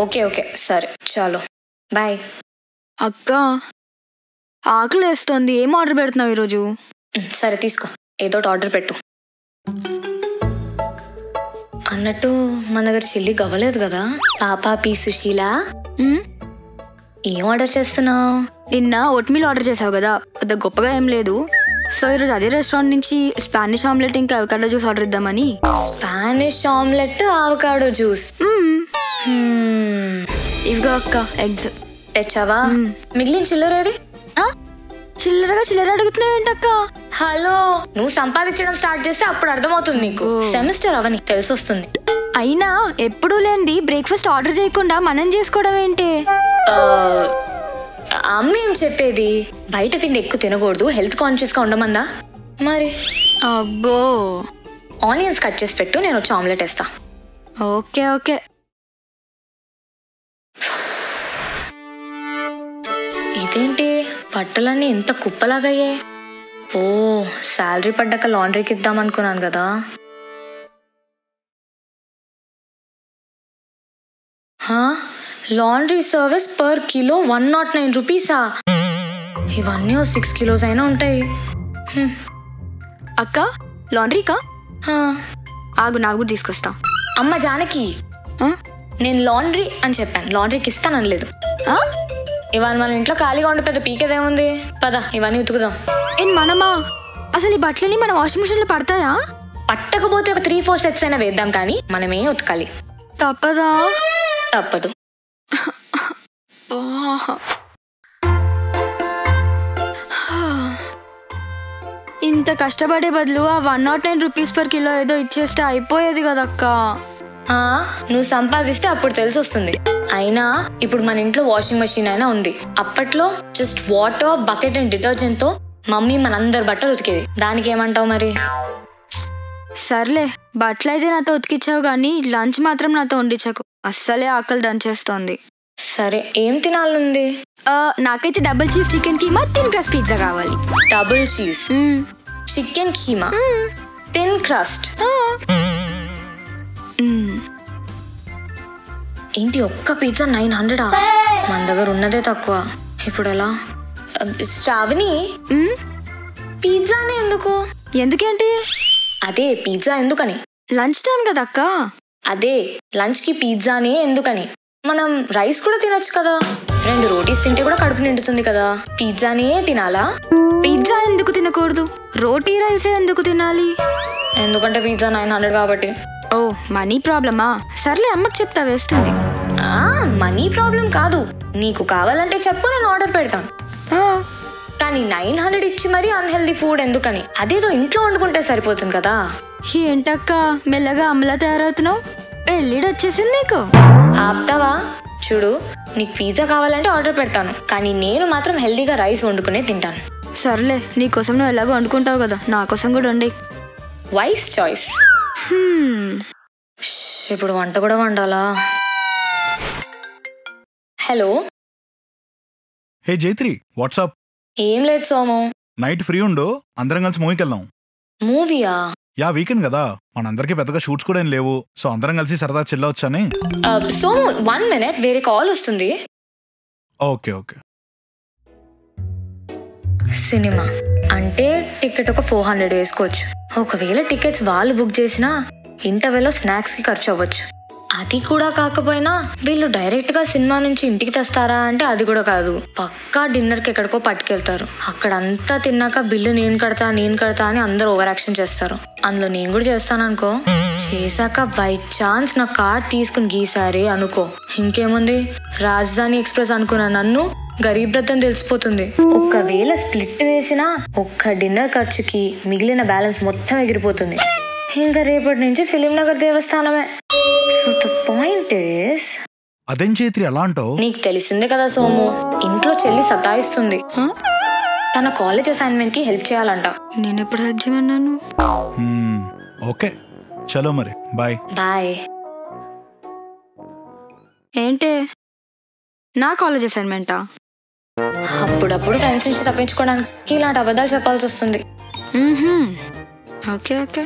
Okay okay సరే చాలు bye. అక్క ఆకలి వేస్తోంది, ఏం ఆర్డర్ పెడుతున్నావు ఈరోజు? సరే తీసుకో, ఏదో ఆర్డర్ పెట్టు. అన్నట్టు మన దగ్గర చిల్లి గవ్వలేదు కదా. పాపా పీ సుశీల ఏం ఆర్డర్ చేస్తున్నావు? నిన్న ఓట్మీల్ ఆర్డర్ చేసావు కదా, పెద్ద గొప్పగా ఏం లేదు. సో ఈరోజు అదే రెస్టారెంట్ నుంచి స్పానిష్ ఆమ్లెట్ ఇంకా అవకాడో జ్యూస్ ఆర్డర్ ఇద్దామని. Spanish omelette avocado juice. ఇవిగో అక్క ఎగ్స్ తెచ్చావా? మిగిలిన చిల్లరేది? చిల్లర అడుగుతున్నావు ఏంటక్క? హలో, నువ్వు సంపాదించడం స్టార్ట్ చేస్తే అప్పుడు అర్థమవుతుంది నీకు. సెమిస్టర్ అవని తెలిసొస్తుంది. అయినా ఎప్పుడూ లేండి బ్రేక్ఫాస్ట్ ఆర్డర్ చేయకుండా మనం చేసుకోవడం ఏంటి? అమ్మ ఏం చెప్పేది, బయట తిండి ఎక్కువ తినకూడదు, హెల్త్ కాన్షియస్ గా ఉండమందా. మరి అబ్బో, ఆనియన్స్ కట్ చేసి పెట్టు, నేను వచ్చి ఆమ్లెట్ వేస్తా. Okay okay. ఇదేంటి బట్టలన్నీ ఇంత కుప్పలాగయ్యాయి? ఓ, శాలరీ పడ్డాక లాండ్రీకి ఇద్దాం అనుకున్నాను కదా. Laundry service per kilo 109 రూపీసా? ఇవన్నీ 6 కిలోస్ అయినా ఉంటాయి. అక్క లాండ్రీకా? ఆగు, నాకు కూడా తీసుకొస్తా. అమ్మ జానకి, నేను లాండ్రీ అని చెప్పాను, లాండ్రీకి ఇస్తానలేదు. ఇవాళ మన ఇంట్లో ఖాళీగా ఉండే పెద్ద పీకేదేముంది, పద ఇవన్నీ ఉతుకుదాం. మనమా? అసలు ఈ బట్టలని మన వాషింగ్ మిషన్ లో పడతాయా? పట్టకపోతే ఒక 3-4 సెట్స్ అయినా వేద్దాం, కానీ మనమే ఉతకాలి. తప్పదా? తప్పదు. ఇంత కష్టపడే బదులు ఆ 109 రూపీస్ పర్ కిలో ఏదో ఇచ్చేస్తే అయిపోయేది కదక్క. నువ్వు సంపాదిస్తే అప్పుడు తెలిసి వస్తుంది. అయినా ఇప్పుడు మన ఇంట్లో వాషింగ్ మెషిన్ అయినా ఉంది. అప్పట్లో just water, bucket and detergent తో మమ్మీ మనందరి బట్టలు ఉతికేది. దానికి ఏమంటావు మరి? సర్లే, బట్టలు అయితే నాతో ఉతికిచ్చావు కానీ లంచ్ మాత్రం నాతో వండించకు, అస్సలే ఆకలి దంచేస్తోంది. సరే, ఏం తినాలంది? నాకైతే double cheese chicken keema, thin crust pizza కావాలి. Double cheese chicken keema, thin crust. ఏంటి ఒక్క పిజ్జా 900? మన దగ్గర ఉన్నదే తక్కువ, ఇప్పుడు ఎలా? శ్రావణి, పిజ్జానే ఎందుకు? ఎందుకేంటి? అదే పిజ్జా ఎందుకని? లంచ్ టైం కదక్క. అదే లంచ్ కి పిజ్జానే ఎందుకని? మనం రైస్ కూడా తినొచ్చు కదా, 2 రోటీస్ తింటే కూడా కడుపు నిండుతుంది కదా. పిజ్జానే తినాలా? పిజ్జా ఎందుకు తినకూడదు? రోటీ రైసే ఎందుకు తినాలి? ఎందుకంటే పిజ్జా 900 కాబట్టి. ఓ, మనీ ప్రాబ్లమా? సర్లే, అమ్మకి చెప్తా, వేస్తుంది. మనీ ప్రాబ్లం కాదు, నీకు కావాలంటే చెప్పు, నేను ఆర్డర్ పెడతాను. కానీ 900 ఇచ్చి మరీ అన్హెల్దీ ఫుడ్ ఎందుకని? అదేదో ఇంట్లో వండుకుంటే సరిపోతుంది కదా. ఏంటక్క మెల్లగా అమ్మలా తయారవుతున్నావు? పెళ్ళిడు వచ్చేసింది నీకు. ఆప్తావా? చూడు, నీకు పిజ్జా కావాలంటే ఆర్డర్ పెడతాను, కానీ నేను మాత్రం హెల్దీగా రైస్ వండుకునే తింటాను. సర్లే, నీకోసం నువ్వు ఎలాగో వండుకుంటావు కదా, నా కోసం కూడా వండి. Wise choice. ఇప్పుడు వంట కూడా వండాలా? హలో. హే జైత్రి, వాట్సాప్? ఏం లేదు సోము. నైట్ ఫ్రీ ఉండు, అందరం కలిసి మూవీకి వెళ్దాం. మూవీయా? యా, వీకెండ్ కదా, మనందరికి పెద్దగా షూట్స్ కూడా ఏం లేవు, సో అందరం కలిసి సరదా చిల్లవచ్చని. సోము 1 minute, వేరే కాల్ వస్తుంది. Okay okay. సినిమా అంటే టికెట్ ఒక 400 వేసుకోవచ్చు. ఒకవేళ టికెట్స్ వాళ్ళు బుక్ చేసినా ఇంటర్వెల్లో స్నాక్స్ కి ఖర్చు అవ్వచ్చు. అది కూడా కాకపోయినా వీళ్ళు డైరెక్ట్ గా సినిమా నుంచి ఇంటికి తెస్తారా అంటే అది కూడా కాదు, పక్కా డిన్నర్ కి ఎక్కడికో పట్టుకెళ్తారు. అక్కడంతా తిన్నాక బిల్లు నేను కడతా అని అందరు ఓవర్ యాక్షన్ చేస్తారు. అందులో నేను కూడా చేస్తాననుకో. చేశాక బై ఛాన్స్ నా కార్డ్ తీసుకుని గీసారే అనుకో, ఇంకేముంది, రాజధాని ఎక్స్ప్రెస్ అనుకున్నా నన్ను గరీబ్ రథ్ అని తెలిసిపోతుంది. ఒకవేళ స్ప్లిట్ వేసినా ఒక్క డిన్నర్ ఖర్చుకి మిగిలిన బ్యాలెన్స్ మొత్తం ఎగిరిపోతుంది. ఇంకా రేపటి నుంచి ఫిలిం నగర్ దేవస్థానమే. సో ద పాయింట్ ఇస్, అదేం చైత్రి అలా అంటావు? నీకు తెలిసిందే కదా సోము, ఇంట్లో చెల్లి సతాయిస్తుంది. తన కాలేజ్ అసైన్మెంట్ కి హెల్ప్ చేయాలంట. నేను ఎప్పుడు హెల్ప్ చేయమన్నాను? ఓకే చలో మరి, బాయ్. బాయ్. ఏంటే, నా కాలేజ్ అసైన్మెంటా? అప్పుడప్పుడు ఫ్రెండ్స్ నుంచి తప్పించుకోవడానికి ఇలాంటి అబద్ధాలు చెప్పాల్సి వస్తుంది. Okay okay.